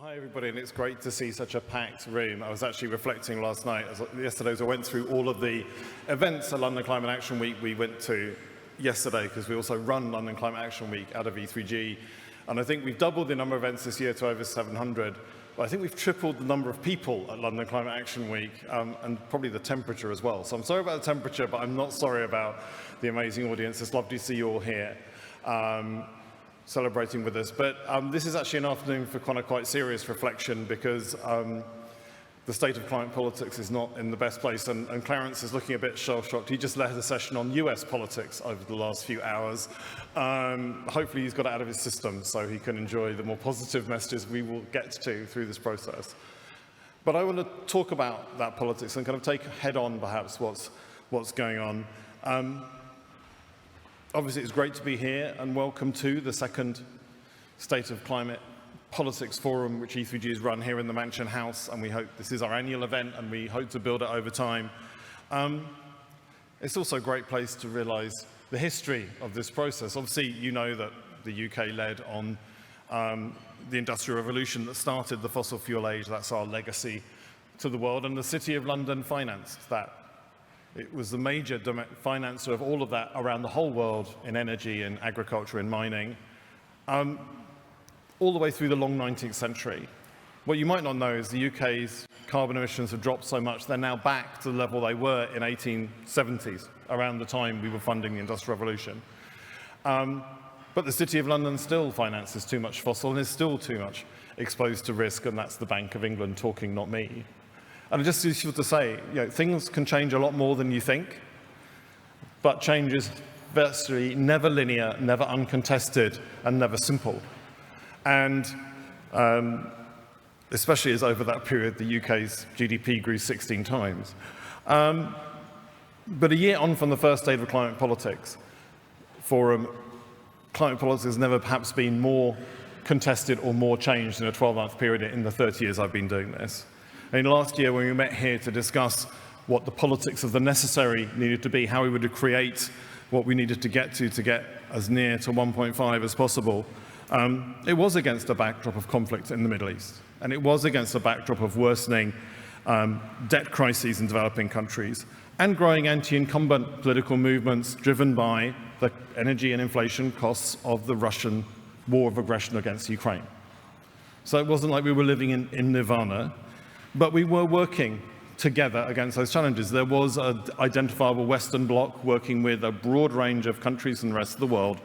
Hi everybody, and it's great to see such a packed room. I was actually reflecting last night, yesterday as I went through all of the events at London Climate Action Week we went to yesterday, because we also run London Climate Action Week out of E3G. And I think we've doubled the number of events this year to over 700. But I think we've tripled the number of people at London Climate Action Week, and probably the temperature as well. So I'm sorry about the temperature, but I'm not sorry about the amazing audience. It's lovely to see you all here. Celebrating with us. But this is actually an afternoon for kind of quite serious reflection, because the state of climate politics is not in the best place, and Clarence is looking a bit shell-shocked. He just led a session on US politics over the last few hours. Hopefully he's got it out of his system so he can enjoy the more positive messages we will get to through this process. But I want to talk about that politics and kind of take head-on perhaps what's going on. Obviously, it's great to be here, and welcome to the second State of Climate Politics Forum, which E3G has run here in the Mansion House, and we hope this is our annual event, and we hope to build it over time. It's also a great place to realize the history of this process. Obviously, you know that the UK led on the Industrial Revolution that started the fossil fuel age. That's our legacy to the world, and the City of London financed that. It was the major financer of all of that around the whole world in energy and agriculture and mining, all the way through the long 19th century. What you might not know is the UK's carbon emissions have dropped so much they're now back to the level they were in 1870s, around the time we were funding the Industrial Revolution. But the City of London still finances too much fossil and is still too much exposed to risk, and that's the Bank of England talking, not me. And just useful to say, things can change a lot more than you think, but change is virtually never linear, never uncontested, and never simple. And especially as over that period, the UK's GDP grew 16 times. But a year on from the first State of Climate Politics Forum, climate politics has never perhaps been more contested or more changed in a 12-month period in the 30 years I've been doing this. And last year, when we met here to discuss what the politics of the necessary needed to be, how we would create what we needed to get as near to 1.5 as possible, it was against a backdrop of conflict in the Middle East. And it was against a backdrop of worsening debt crises in developing countries and growing anti-incumbent political movements driven by the energy and inflation costs of the Russian war of aggression against Ukraine. So it wasn't like we were living in nirvana. But we were working together against those challenges. There was an identifiable Western bloc working with a broad range of countries in the rest of the world,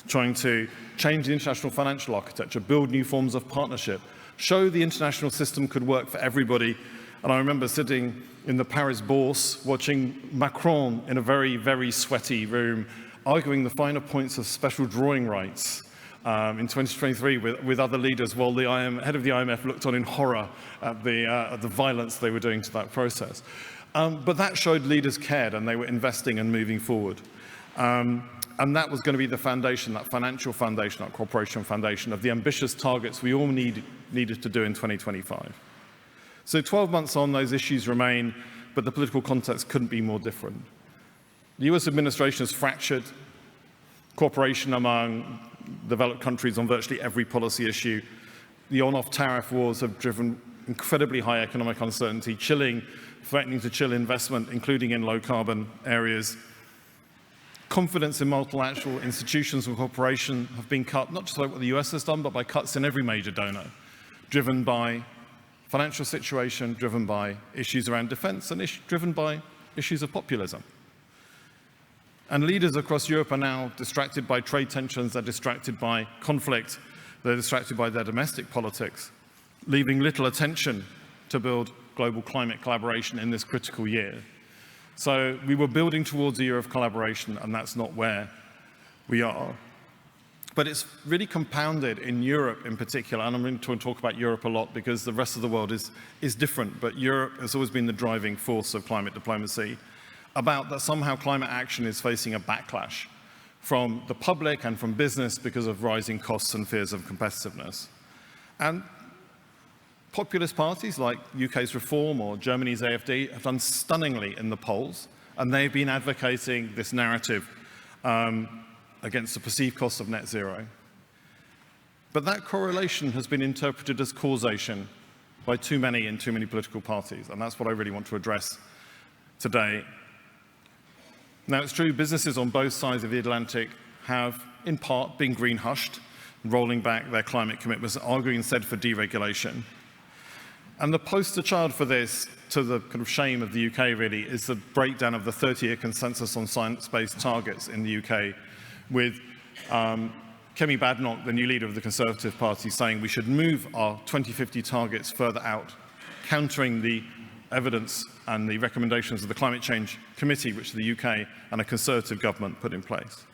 trying to change the international financial architecture, build new forms of partnership, show the international system could work for everybody. And I remember sitting in the Paris Bourse, watching Macron in a very, very sweaty room, arguing the finer points of special drawing rights in 2023 with other leaders, while the head of the IMF looked on in horror at the violence they were doing to that process. But that showed leaders cared, and they were investing and moving forward. And that was going to be the foundation, that financial foundation, that cooperation foundation of the ambitious targets we all needed to do in 2025. So 12 months on, those issues remain, but the political context couldn't be more different. The US administration has fractured cooperation among developed countries on virtually every policy issue. The on-off tariff wars have driven incredibly high economic uncertainty, threatening to chill investment, including in low-carbon areas. Confidence in multilateral institutions and cooperation have been cut, not just by what the US has done, but by cuts in every major donor, driven by financial situation, driven by issues around defense, and driven by issues of populism. And leaders across Europe are now distracted by trade tensions, they're distracted by conflict, they're distracted by their domestic politics, leaving little attention to build global climate collaboration in this critical year. So we were building towards a year of collaboration, and that's not where we are. But it's really compounded in Europe in particular, and I'm going to talk about Europe a lot because the rest of the world is different, but Europe has always been the driving force of climate diplomacy, about that somehow climate action is facing a backlash from the public and from business because of rising costs and fears of competitiveness. And populist parties like UK's Reform or Germany's AfD have done stunningly in the polls, and they've been advocating this narrative against the perceived cost of net zero. But that correlation has been interpreted as causation by too many in too many political parties, and that's what I really want to address today. Now, it's true businesses on both sides of the Atlantic have, in part, been green hushed, rolling back their climate commitments, arguing instead for deregulation. And the poster child for this, to the kind of shame of the UK really, is the breakdown of the 30-year consensus on science-based targets in the UK, with Kemi Badenoch, the new leader of the Conservative Party, saying we should move our 2050 targets further out, countering the evidence and the recommendations of the Climate Change Committee, which the UK and a Conservative government put in place.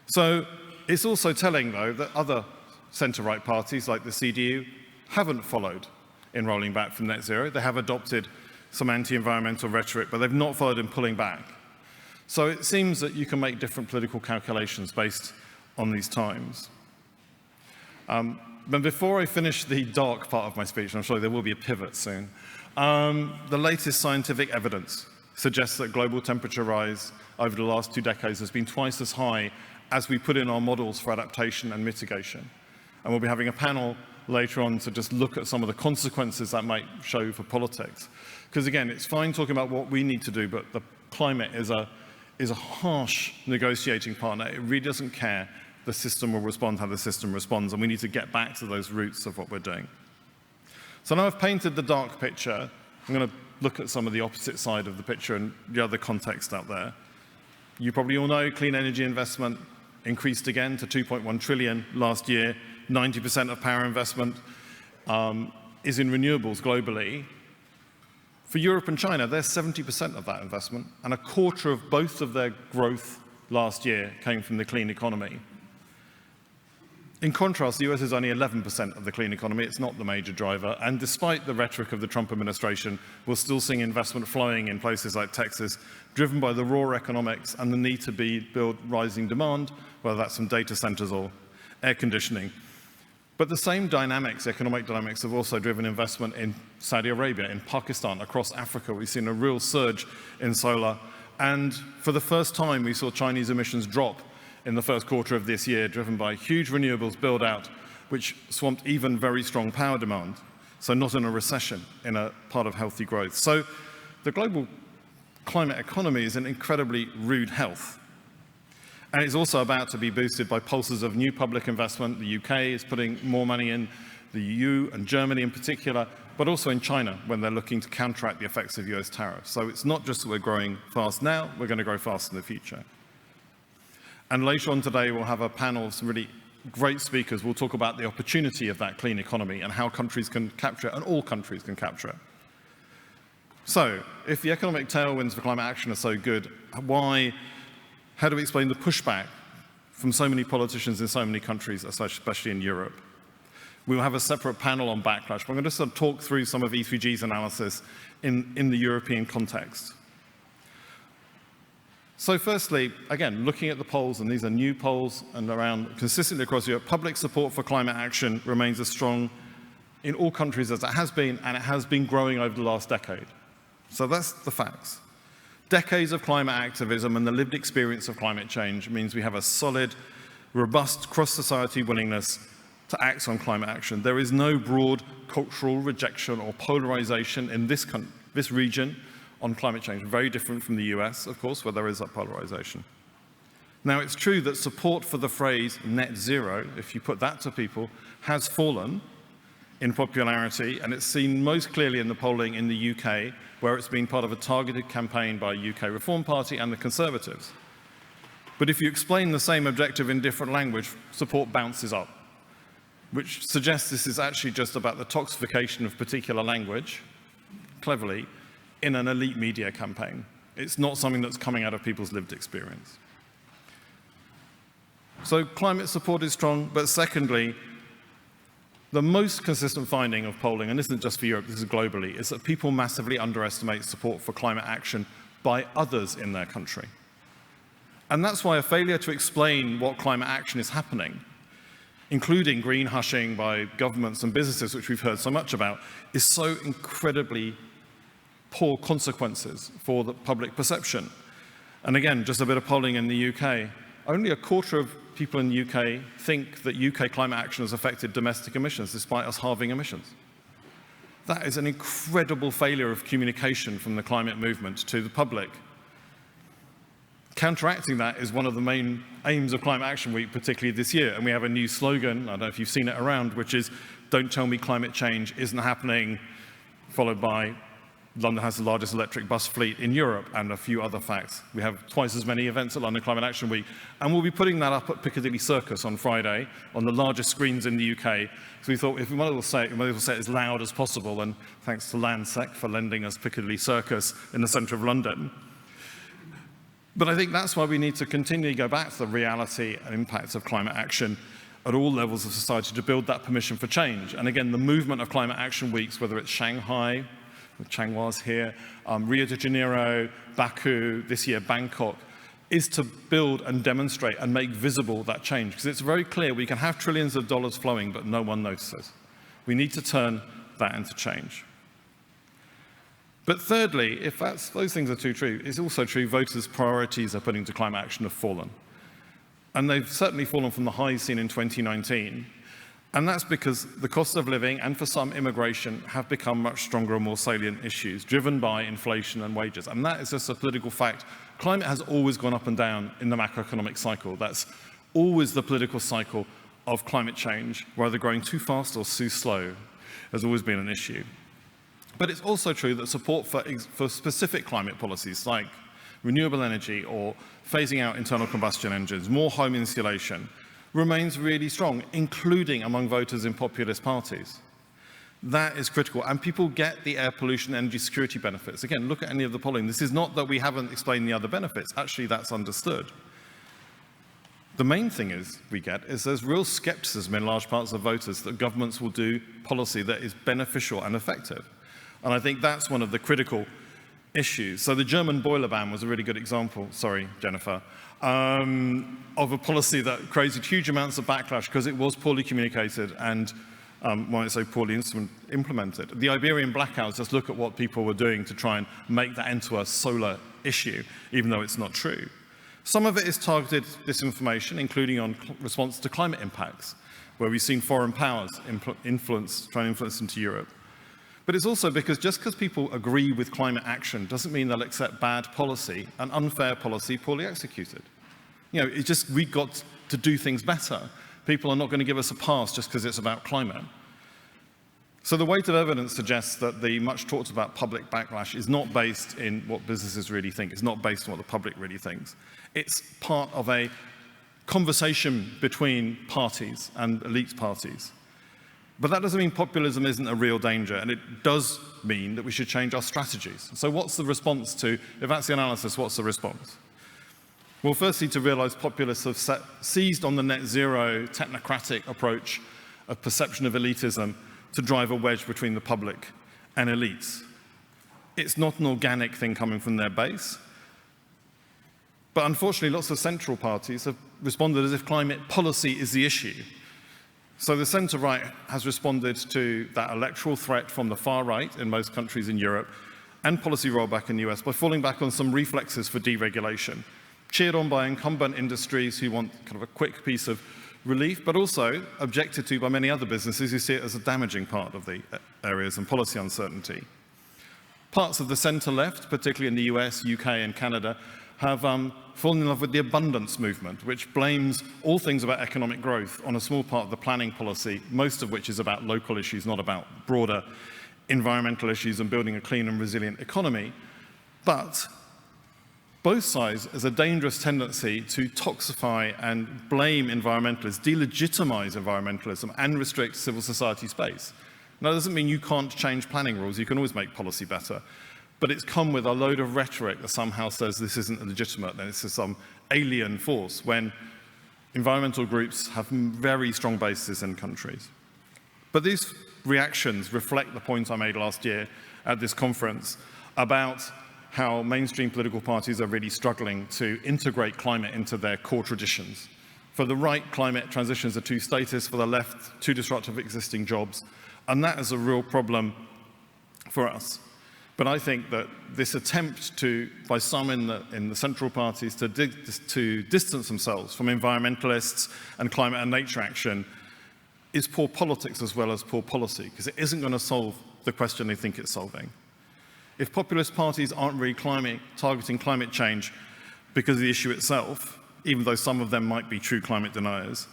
So it's also telling, though, that other centre-right parties like the CDU haven't followed in rolling back from net zero. They have adopted some anti-environmental rhetoric, but they've not followed in pulling back. So it seems that you can make different political calculations based on these times. But before I finish the dark part of my speech, and I'm sure there will be a pivot soon, the latest scientific evidence suggests that global temperature rise over the last 2 decades has been twice as high as we put in our models for adaptation and mitigation. And we'll be having a panel later on to just look at some of the consequences that might show for politics. Because again, it's fine talking about what we need to do, but the climate is a harsh negotiating partner. It really doesn't care. The system will respond how the system responds, and we need to get back to those roots of what we're doing. So now I've painted the dark picture. I'm going to look at some of the opposite side of the picture and the other context out there. You probably all know clean energy investment increased again to 2.1 trillion last year. 90% of power investment is in renewables globally. For Europe and China, there's 70% of that investment, and a quarter of both of their growth last year came from the clean economy. In contrast, the US is only 11% of the clean economy. It's not the major driver. And despite the rhetoric of the Trump administration, we're still seeing investment flowing in places like Texas, driven by the raw economics and the need to build rising demand, whether that's from data centers or air conditioning. But the same dynamics, economic dynamics, have also driven investment in Saudi Arabia, in Pakistan, across Africa. We've seen a real surge in solar. And for the first time, we saw Chinese emissions drop in the first quarter of this year, driven by huge renewables build-out, which swamped even very strong power demand. So not in a recession, in a part of healthy growth. So the global climate economy is in incredibly rude health. And it's also about to be boosted by pulses of new public investment. The UK is putting more money in, the EU and Germany in particular, but also in China when they're looking to counteract the effects of US tariffs. So it's not just that we're growing fast now, we're going to grow fast in the future. And later on today, we'll have a panel of some really great speakers. We'll talk about the opportunity of that clean economy and how countries can capture it, and all countries can capture it. So, if the economic tailwinds for climate action are so good, how do we explain the pushback from so many politicians in so many countries, especially in Europe? We'll have a separate panel on backlash, but I'm going to sort of talk through some of E3G's analysis in the European context. So firstly, again, looking at the polls, and these are new polls and around consistently across Europe, public support for climate action remains as strong in all countries as it has been, and it has been growing over the last decade. So that's the facts. Decades of climate activism and the lived experience of climate change means we have a solid, robust cross-society willingness to act on climate action. There is no broad cultural rejection or polarization in this region on climate change, very different from the US, of course, where there is that polarization. Now, it's true that support for the phrase net zero, if you put that to people, has fallen in popularity, and it's seen most clearly in the polling in the UK, where it's been part of a targeted campaign by UK Reform Party and the Conservatives. But if you explain the same objective in different language, support bounces up, which suggests this is actually just about the toxification of particular language, cleverly, in an elite media campaign. It's not something that's coming out of people's lived experience. So climate support is strong, but secondly, the most consistent finding of polling, and this isn't just for Europe, this is globally, is that people massively underestimate support for climate action by others in their country. And that's why a failure to explain what climate action is happening, including green hushing by governments and businesses, which we've heard so much about, is so incredibly poor consequences for the public perception. And again, just a bit of polling in the UK, only a quarter of people in the UK think that UK climate action has affected domestic emissions, despite us halving emissions. That is an incredible failure of communication from the climate movement to the public. Counteracting that is one of the main aims of Climate Action Week, particularly this year. And we have a new slogan, I don't know if you've seen it around, which is, "Don't tell me climate change isn't happening," followed by, "London has the largest electric bus fleet in Europe," and a few other facts. We have twice as many events at London Climate Action Week. And we'll be putting that up at Piccadilly Circus on Friday, on the largest screens in the UK. So we thought if we might as well say it as loud as possible, and thanks to Landsec for lending us Piccadilly Circus in the centre of London. But I think that's why we need to continually go back to the reality and impacts of climate action at all levels of society to build that permission for change. And again, the movement of Climate Action Weeks, whether it's Shanghai, Changhwa's here, Rio de Janeiro, Baku, this year Bangkok, is to build and demonstrate and make visible that change. Because it's very clear we can have trillions of dollars flowing, but no one notices. We need to turn that into change. But thirdly, if those things are too true, it's also true voters' priorities are putting to climate action have fallen. And they've certainly fallen from the highs seen in 2019. And that's because the cost of living and for some immigration have become much stronger and more salient issues, driven by inflation and wages. And that is just a political fact. Climate has always gone up and down in the macroeconomic cycle. That's always the political cycle of climate change, whether growing too fast or too slow has always been an issue. But it's also true that support for specific climate policies like renewable energy or phasing out internal combustion engines, more home insulation, remains really strong, including among voters in populist parties. That is critical, and people get the air pollution and energy security benefits. Again, look at any of the polling. This is not that we haven't explained the other benefits. Actually, that's understood. The main thing is there's real skepticism in large parts of voters that governments will do policy that is beneficial and effective. And I think that's one of the critical issues. So the German boiler ban was a really good example, sorry, Jennifer, of a policy that created huge amounts of backlash because it was poorly communicated and, why it's so poorly implemented. The Iberian blackouts, just look at what people were doing to try and make that into a solar issue, even though it's not true. Some of it is targeted disinformation, including on response to climate impacts, where we've seen foreign powers try and influence into Europe. But it's also because just because people agree with climate action doesn't mean they'll accept bad policy and unfair policy poorly executed. You know, it's just we've got to do things better. People are not going to give us a pass just because it's about climate. So the weight of evidence suggests that the much talked about public backlash is not based in what businesses really think. It's not based on what the public really thinks. It's part of a conversation between parties and elite parties. But that doesn't mean populism isn't a real danger, and it does mean that we should change our strategies. So what's the response to, if that's the analysis, what's the response? Well, firstly, to realize populists have seized on the net zero technocratic approach of perception of elitism to drive a wedge between the public and elites. It's not an organic thing coming from their base. But unfortunately, lots of central parties have responded as if climate policy is the issue. So the centre-right has responded to that electoral threat from the far right in most countries in Europe and policy rollback in the US by falling back on some reflexes for deregulation, cheered on by incumbent industries who want kind of a quick piece of relief, but also objected to by many other businesses who see it as a damaging part of the areas and policy uncertainty. Parts of the centre-left, particularly in the US, UK and Canada, have fallen in love with the abundance movement, which blames all things about economic growth on a small part of the planning policy, most of which is about local issues, not about broader environmental issues and building a clean and resilient economy. But both sides has a dangerous tendency to toxify and blame environmentalists, delegitimize environmentalism, and restrict civil society space. Now, that doesn't mean you can't change planning rules. You can always make policy better. But it's come with a load of rhetoric that somehow says this isn't legitimate, and it's some alien force, when environmental groups have very strong bases in countries. But these reactions reflect the point I made last year at this conference about how mainstream political parties are really struggling to integrate climate into their core traditions. For the right, climate transitions are too statist. For the left, too disruptive of existing jobs. And that is a real problem for us. But I think that this attempt by some in the central parties to distance themselves from environmentalists and climate and nature action is poor politics as well as poor policy, because it isn't going to solve the question they think it's solving. If populist parties aren't really targeting climate change because of the issue itself, even though some of them might be true climate deniers,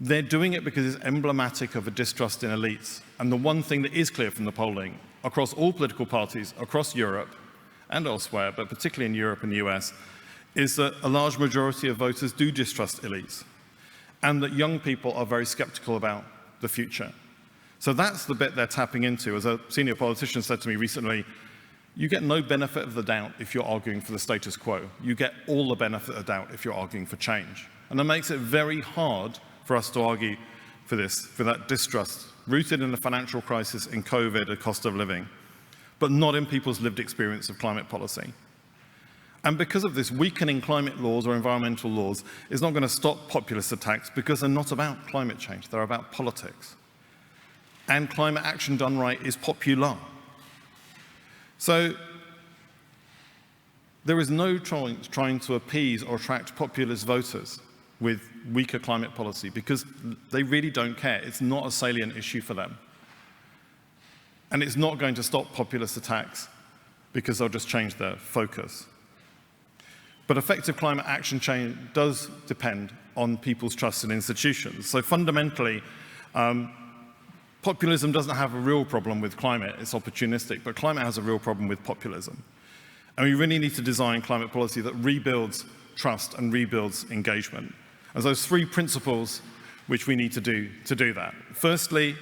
they're doing it because it's emblematic of a distrust in elites. And the one thing that is clear from the polling across all political parties across Europe and elsewhere, but particularly in Europe and the US, is that a large majority of voters do distrust elites, and that young people are very skeptical about the future. So that's the bit they're tapping into. As a senior politician said to me recently, you get no benefit of the doubt if you're arguing for the status quo. You get all the benefit of doubt if you're arguing for change. And that makes it very hard for us to argue for that distrust, rooted in the financial crisis, in COVID, and cost of living, but not in people's lived experience of climate policy. And because of this, weakening climate laws or environmental laws is not going to stop populist attacks, because they're not about climate change, they're about politics. And climate action done right is popular. So there is no trying to appease or attract populist voters with weaker climate policy, because they really don't care. It's not a salient issue for them. And it's not going to stop populist attacks, because they'll just change their focus. But effective climate action change does depend on people's trust in institutions. So fundamentally, populism doesn't have a real problem with climate, it's opportunistic, but climate has a real problem with populism. And we really need to design climate policy that rebuilds trust and rebuilds engagement. And those three principles which we need to do that. Firstly,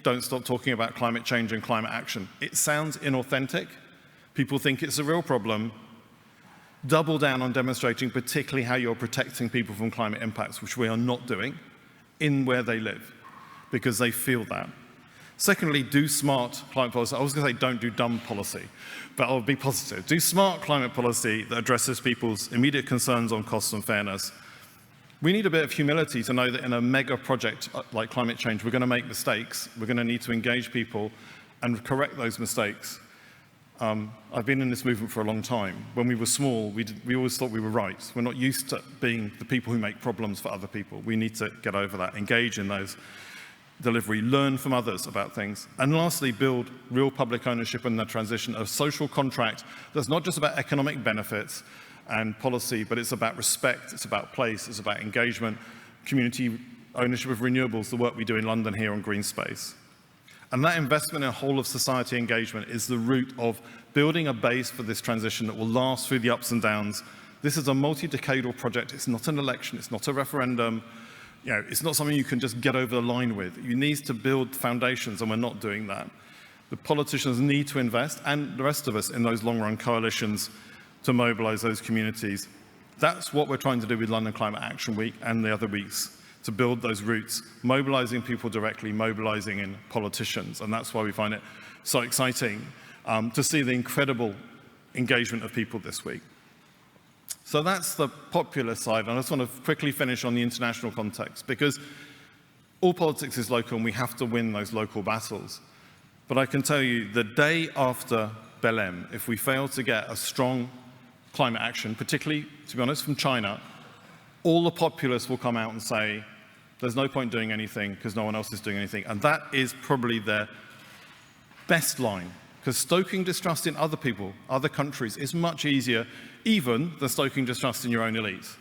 don't stop talking about climate change and climate action. It sounds inauthentic. People think it's a real problem. Double down on demonstrating particularly how you're protecting people from climate impacts, which we are not doing, in where they live, because they feel that. Secondly, do smart climate policy. I was going to say don't do dumb policy, but I'll be positive. Do smart climate policy that addresses people's immediate concerns on costs and fairness. We need a bit of humility to know that in a mega project like climate change, we're going to make mistakes. We're going to need to engage people and correct those mistakes. I've been in this movement for a long time. When we were small, we always thought we were right. We're not used to being the people who make problems for other people. We need to get over that, engage in those delivery, learn from others about things. And lastly, build real public ownership in the transition, a social contract that's not just about economic benefits and policy, but it's about respect, it's about place, it's about engagement, community ownership of renewables, the work we do in London here on green space. And that investment in whole of society engagement is the root of building a base for this transition that will last through the ups and downs. This is a multi-decadal project. It's not an election, it's not a referendum. It's not something you can just get over the line with. You need to build foundations, and we're not doing that. The politicians need to invest, and the rest of us, in those long-run coalitions to mobilize those communities. That's what we're trying to do with London Climate Action Week and the other weeks, to build those roots, mobilizing people directly, mobilizing in politicians. And that's why we find it so exciting to see the incredible engagement of people this week. So that's the popular side, and I just want to quickly finish on the international context, because all politics is local and we have to win those local battles. But I can tell you, the day after Belém, if we fail to get a strong climate action, particularly, to be honest, from China, all the populists will come out and say, there's no point doing anything because no one else is doing anything. And that is probably their best line, because stoking distrust in other people, other countries, is much easier even than stoking distrust in your own elites.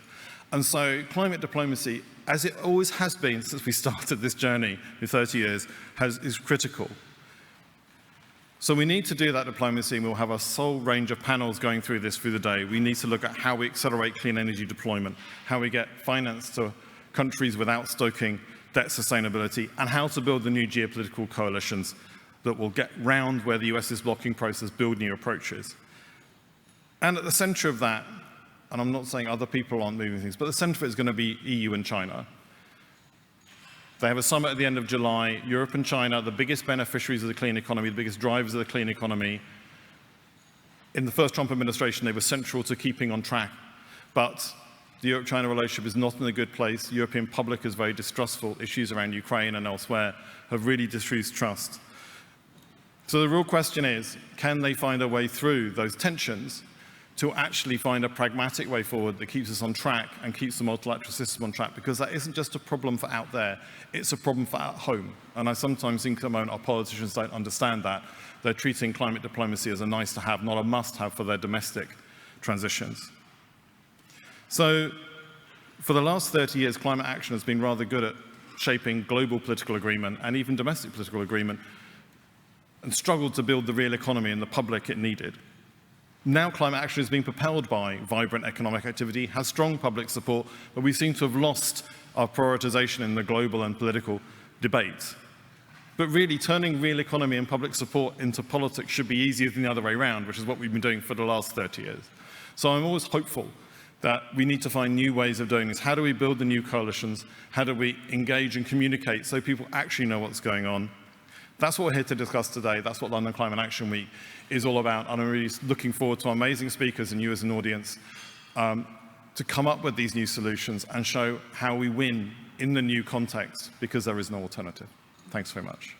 And so climate diplomacy, as it always has been since we started this journey in 30 years, is critical. So we need to do that diplomacy, and we'll have a whole range of panels going through this through the day. We need to look at how we accelerate clean energy deployment, how we get finance to countries without stoking debt sustainability, and how to build the new geopolitical coalitions that will get round where the US is blocking process, build new approaches. And at the center of that, and I'm not saying other people aren't moving things, but the center of it is going to be EU and China. They have a summit at the end of July. Europe and China, the biggest beneficiaries of the clean economy, the biggest drivers of the clean economy. In the first Trump administration, they were central to keeping on track. But the Europe-China relationship is not in a good place. The European public is very distrustful. Issues around Ukraine and elsewhere have really decreased trust. So the real question is, can they find a way through those tensions to actually find a pragmatic way forward that keeps us on track and keeps the multilateral system on track? Because that isn't just a problem for out there, it's a problem for at home. And I sometimes think at the moment our politicians don't understand that. They're treating climate diplomacy as a nice to have, not a must have for their domestic transitions. So for the last 30 years, climate action has been rather good at shaping global political agreement and even domestic political agreement, and struggled to build the real economy and the public it needed. Now climate action is being propelled by vibrant economic activity, has strong public support, but we seem to have lost our prioritization in the global and political debate. But really, turning real economy and public support into politics should be easier than the other way around, which is what we've been doing for the last 30 years. So I'm always hopeful that we need to find new ways of doing this. How do we build the new coalitions? How do we engage and communicate so people actually know what's going on? That's what we're here to discuss today. That's what London Climate Action Week is all about. And I'm really looking forward to amazing speakers and you as an audience to come up with these new solutions and show how we win in the new context, because there is no alternative. Thanks very much.